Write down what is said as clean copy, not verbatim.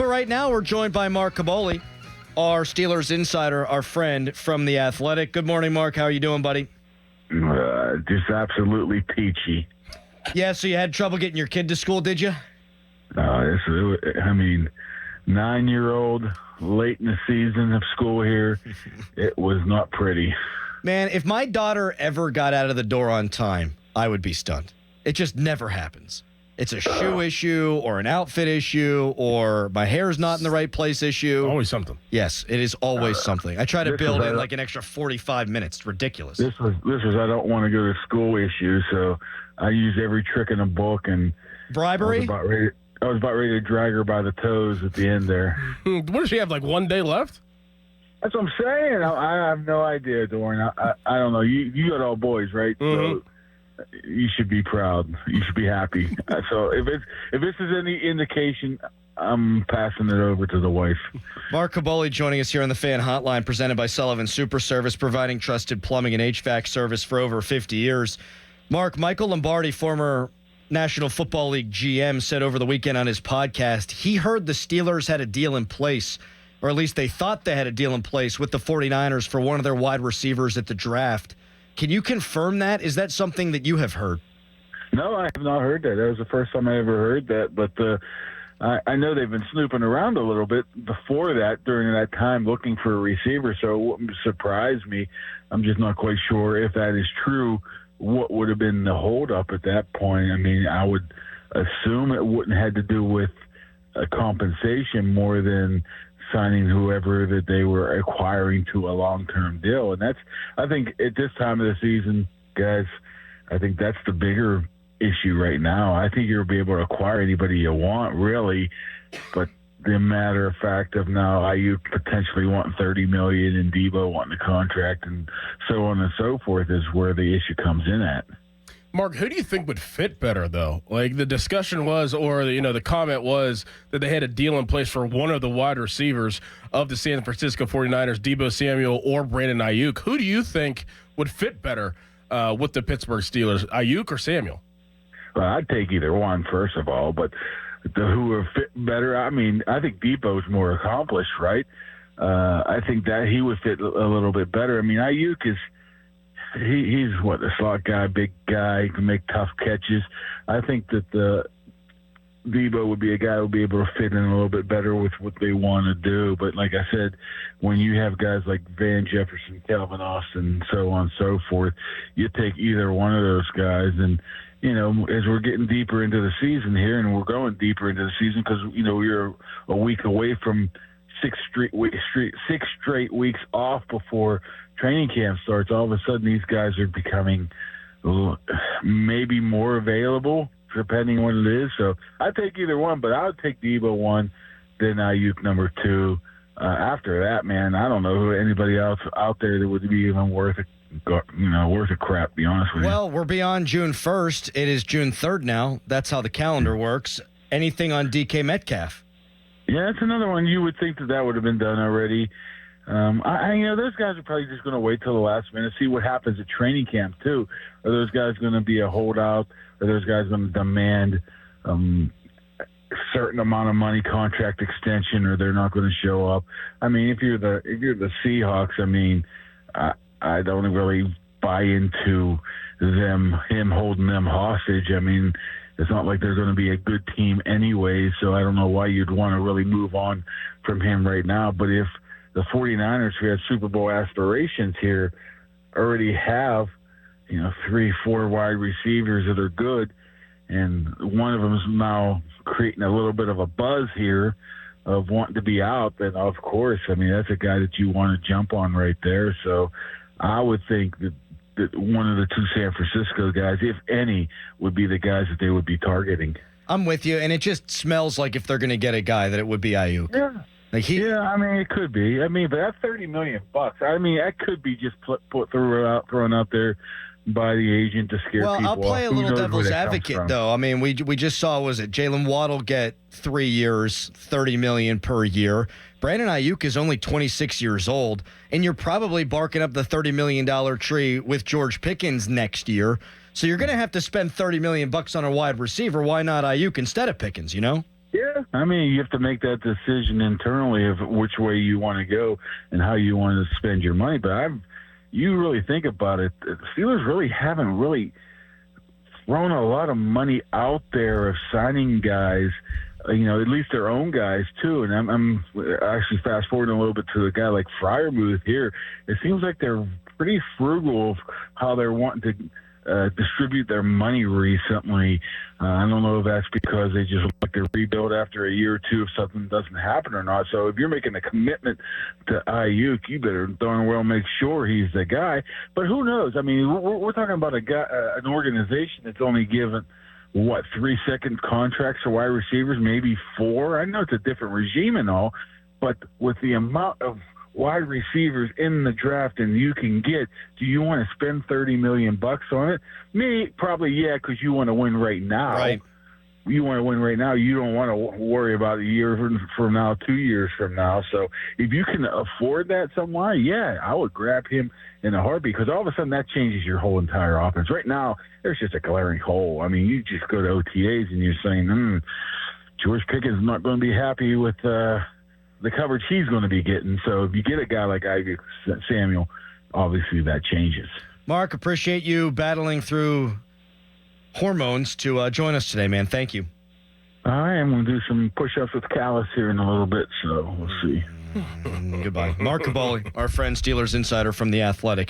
But right now we're joined by Mark Kaboly, our Steelers insider, our friend from The Athletic. Good morning, Mark. How are you doing, buddy? Just absolutely peachy. Yeah, so you had trouble getting your kid to school, did you? 9-year-old, late in the season of school here. It was not pretty. Man, if my daughter ever got out of the door on time, I would be stunned. It just never happens. It's a shoe issue or an outfit issue or my hair's not in the right place issue. Always something. Yes, it is always something. I try to build in like an extra 45 minutes. It's ridiculous. This was I don't want to go to school issue, so I used every trick in the book and Bribery? I was about ready to drag her by the toes at the end there. What does she have, like 1 day left? That's what I'm saying. I have no idea, Doran. I don't know. You got all boys, right? Mm-hmm. So you should be proud. You should be happy. So if this is any indication, I'm passing it over to the wife. Mark Kaboly joining us here on the Fan Hotline, presented by Sullivan Super Service, providing trusted plumbing and HVAC service for over 50 years. Mark, Michael Lombardi, former National Football League GM, said over the weekend on his podcast he heard the Steelers had a deal in place, or at least they thought they had a deal in place with the 49ers for one of their wide receivers at the draft. Can you confirm that? Is that something that you have heard? No, I have not heard that. That was the first time I ever heard that. But I know they've been snooping around a little bit before that, during that time, looking for a receiver. So it wouldn't surprise me. I'm just not quite sure if that is true. What would have been the holdup at that point? I mean, I would assume it wouldn't have to do with a compensation more than signing whoever that they were acquiring to a long-term deal. And I think at this time of the season, guys, I think that's the bigger issue right now. I think you'll be able to acquire anybody you want, really, but the matter of fact of now Ayuk potentially wanting $30 million and Debo wanting a contract and so on and so forth is where the issue comes in at. Mark, who do you think would fit better, though? Like, the discussion was, or, the comment was that they had a deal in place for one of the wide receivers of the San Francisco 49ers, Debo Samuel or Brandon Ayuk. Who do you think would fit better with the Pittsburgh Steelers, Ayuk or Samuel? Well, I'd take either one, first of all, but who would fit better? I mean, I think Debo's more accomplished, right? I think that he would fit a little bit better. I mean, Ayuk is... He's a slot guy, big guy, can make tough catches. I think that Debo would be a guy who would be able to fit in a little bit better with what they want to do. But like I said, when you have guys like Van Jefferson, Calvin Austin, so on and so forth, you take either one of those guys. And, as we're getting deeper into the season here, and we're going deeper into the season because, we're a week away from six straight weeks off before training camp starts. All of a sudden, these guys are becoming maybe more available, depending on what it is. So I'd take either one, but I would take Debo 1, then Ayuk number 2. After that, man, I don't know who anybody else out there that would be even worth a crap, to be honest with you. Well, we're beyond June 1st. It is June 3rd now. That's how the calendar works. Anything on DK Metcalf? Yeah, that's another one. You would think that would have been done already. Those guys are probably just going to wait till the last minute, see what happens at training camp, too. Are those guys going to be a holdout? Are those guys going to demand a certain amount of money, contract extension, or they're not going to show up? I mean, if you're the Seahawks, I mean, I don't really buy into him holding them hostage. I mean, it's not like they're going to be a good team anyway, so I don't know why you'd want to really move on from him right now. But if the 49ers, who have Super Bowl aspirations here, already have, 3-4 wide receivers that are good, and one of them is now creating a little bit of a buzz here of wanting to be out, then of course, I mean, that's a guy that you want to jump on right there. So I would think that one of the two San Francisco guys, if any, would be the guys that they would be targeting. I'm with you, and it just smells like if they're going to get a guy that it would be Ayuk. Yeah. I mean, it could be. I mean, but that's $30 million. I mean, that could be just thrown out there by the agent to scare people. Well, I'll play a little devil's advocate, though. I mean, we just saw, was it Jalen Waddle get 3 years, $30 million per year. Brandon Ayuk is only 26 years old, and you're probably barking up the $30 million tree with George Pickens next year. So you're going to have to spend $30 million on a wide receiver. Why not Ayuk instead of Pickens, Yeah, I mean, you have to make that decision internally of which way you want to go and how you want to spend your money. But you really think about it, the Steelers really haven't really thrown a lot of money out there of signing guys, at least their own guys too. And I'm actually fast forwarding a little bit to a guy like Freiermuth here. It seems like they're pretty frugal of how they're wanting to distribute their money recently. I don't know if that's because they just like to rebuild after a year or two if something doesn't happen or not. So if you're making a commitment to Ayuk, you better darn well make sure he's the guy. But who knows? I mean, we're talking about an organization that's only given 3-second contracts to wide receivers, maybe 4. I know it's a different regime and all, but with the amount of wide receivers in the draft and you can get, do you want to spend $30 million on it? Me, probably, yeah, because you want to win right now. Right. You want to win right now. You don't want to worry about a year from now, 2 years from now. So if you can afford that somewhere, yeah, I would grab him in a heartbeat, because all of a sudden that changes your whole entire offense. Right now, there's just a glaring hole. I mean, you just go to OTAs and you're saying, George Pickens is not going to be happy with the coverage he's going to be getting. So if you get a guy like Ivy Samuel, obviously that changes. Mark, appreciate you battling through hormones to join us today, man. Thank you. All right, I'm going to do some push-ups with Callis here in a little bit, so we'll see. Goodbye. Mark Kaboly, our friend, Steelers insider from The Athletic.